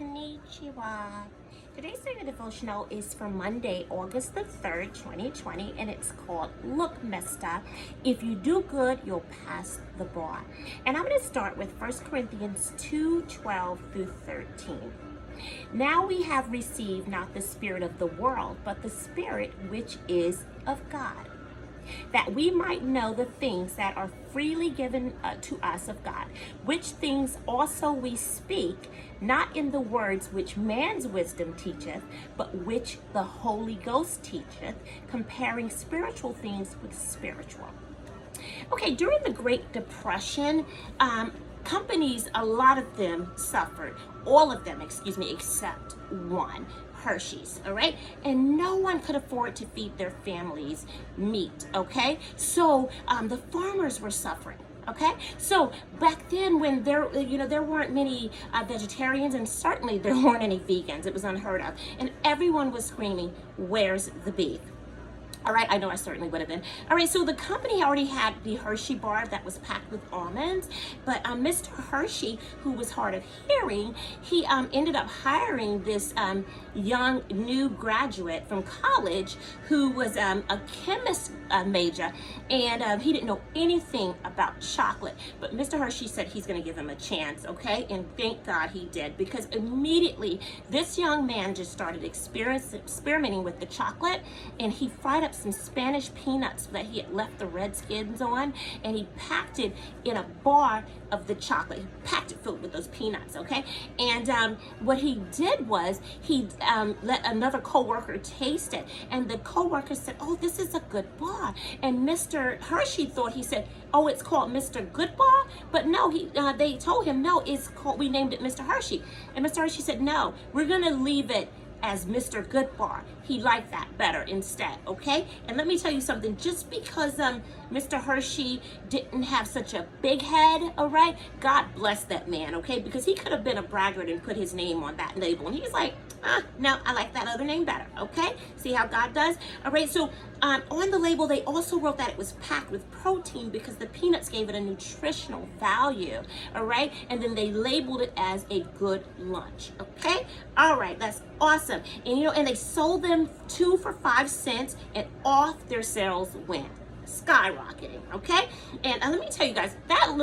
Konnichiwa. Today's daily devotional is for Monday, August the 3rd, 2020, and it's called Look, Mister, If You Do Good, You'll Pass the Bar. And I'm going to start with 1 Corinthians 2:12 through 13. Now we have received not the spirit of the world, but the Spirit which is of God, that we might know the things that are freely given to us of God, which things also we speak, not in the words which man's wisdom teacheth, but which the Holy Ghost teacheth, comparing spiritual things with spiritual. Okay, during the Great Depression, companies, a lot of them suffered, all of them, except one, Hershey's, all right? And no one could afford to feed their families meat, okay? So the farmers were suffering. Okay, so back then when there weren't many vegetarians, and certainly there weren't any vegans. It was unheard of, and everyone was screaming, "Where's the beef?" All right, I know I certainly would have been. All right, so the company already had the Hershey bar that was packed with almonds, but Mr. Hershey, who was hard of hearing, he ended up hiring this young new graduate from college who was a chemist major, and he didn't know anything about chocolate. But Mr. Hershey said he's going to give him a chance, okay? And thank God he did, because immediately this young man just started experimenting with the chocolate, and he fried up some Spanish peanuts that he had left the red skins on, and he packed it in a bar of the chocolate. He packed it filled with those peanuts, okay? And what he did was he let another co-worker taste it, and the co-worker said, "Oh, this is a good bar." And Mr. Hershey thought, he said, "Oh, it's called Mr. Good Bar?" But no, they told him, "No, it's called, we named it Mr. Hershey." And Mr. Hershey said, "No, we're gonna leave it as Mr. Good Bar." He liked that better instead, okay? And let me tell you something, just because Mr. Hershey didn't have such a big head, all right, God bless that man, okay? Because he could have been a braggart and put his name on that label, and he's like, no, I like that other name better, okay? See how God does? All right, so on the label, they also wrote that it was packed with protein because the peanuts gave it a nutritional value, all right? And then they labeled it as a good lunch, okay? All right, that's awesome. And and they sold them 2 for 5 cents, and off their sales went, skyrocketing, okay? And let me tell you guys, that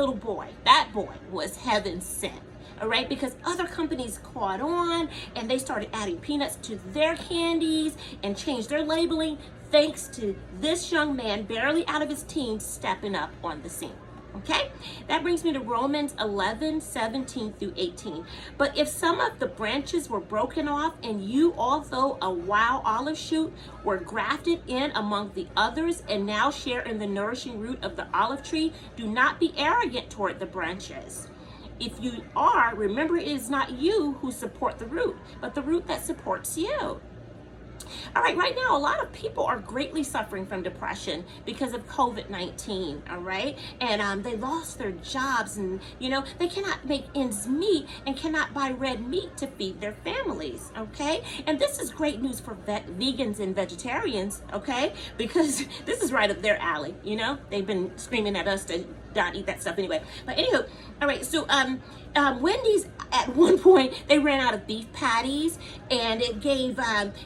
boy was heaven sent. All right, because other companies caught on and they started adding peanuts to their candies and changed their labeling, thanks to this young man, barely out of his teens, stepping up on the scene. Okay, that brings me to Romans 11:17 through 18. But if some of the branches were broken off, and you, although a wild olive shoot, were grafted in among the others and now share in the nourishing root of the olive tree, do not be arrogant toward the branches. If you are, remember, it is not you who support the root, but the root that supports you. All right, right now, a lot of people are greatly suffering from depression because of COVID-19, all right? And they lost their jobs, and, they cannot make ends meet and cannot buy red meat to feed their families, okay? And this is great news for vegans and vegetarians, okay? Because this is right up their alley, They've been screaming at us to not eat that stuff anyway. But anywho, all right, so Wendy's, at one point, they ran out of beef patties, and it gave,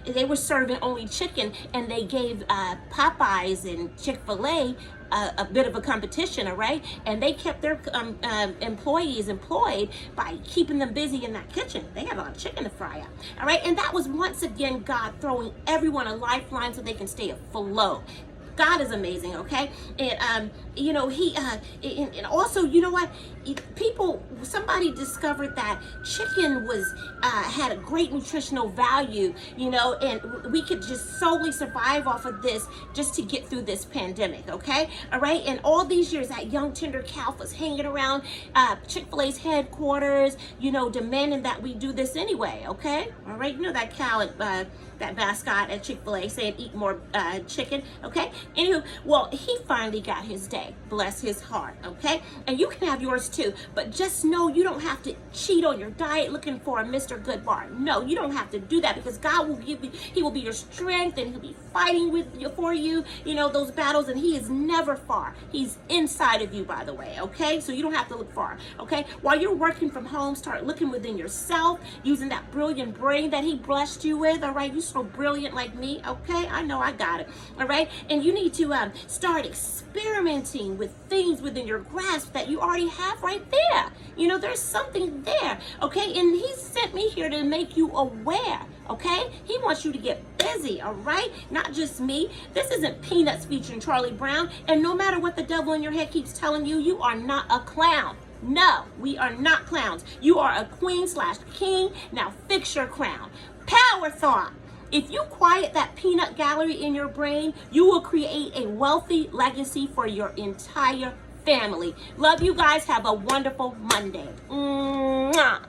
they were serving only chicken, and they gave Popeyes and Chick-fil-A a bit of a competition, all right? And they kept their employees employed by keeping them busy in that kitchen. They had a lot of chicken to fry up, all right? And that was once again God throwing everyone a lifeline so they can stay afloat. God is amazing, okay? And he and also, somebody discovered that chicken had a great nutritional value, and we could just solely survive off of this just to get through this pandemic, okay? All right, and all these years that young tender calf was hanging around Chick-fil-A's headquarters, demanding that we do this anyway, okay? All right, that cow, that mascot at Chick-fil-A saying eat more chicken, okay? Anywho, well, he finally got his day. Bless his heart, okay? And you can have yours too. But just know you don't have to cheat on your diet looking for a Mr. Goodbar. No, you don't have to do that, because God will give you, he will be your strength, and he'll be fighting with you for you, you know, those battles, and he is never far. He's inside of you, by the way, okay? So you don't have to look far, okay? While you're working from home, start looking within yourself, using that brilliant brain that he blessed you with, all right? You're so brilliant like me, okay? I know I got it, all right? And you need to start experimenting with things within your grasp that you already have right there. You know, there's something there, okay? And he sent me here to make you aware, okay? He wants you to get busy, all right? Not just me. This isn't Peanuts featuring Charlie Brown. And no matter what the devil in your head keeps telling you, you are not a clown. No, we are not clowns. You are a queen/king. Now fix your crown. Power thought. If you quiet that peanut gallery in your brain, you will create a wealthy legacy for your entire family. Love you guys. Have a wonderful Monday. Mwah.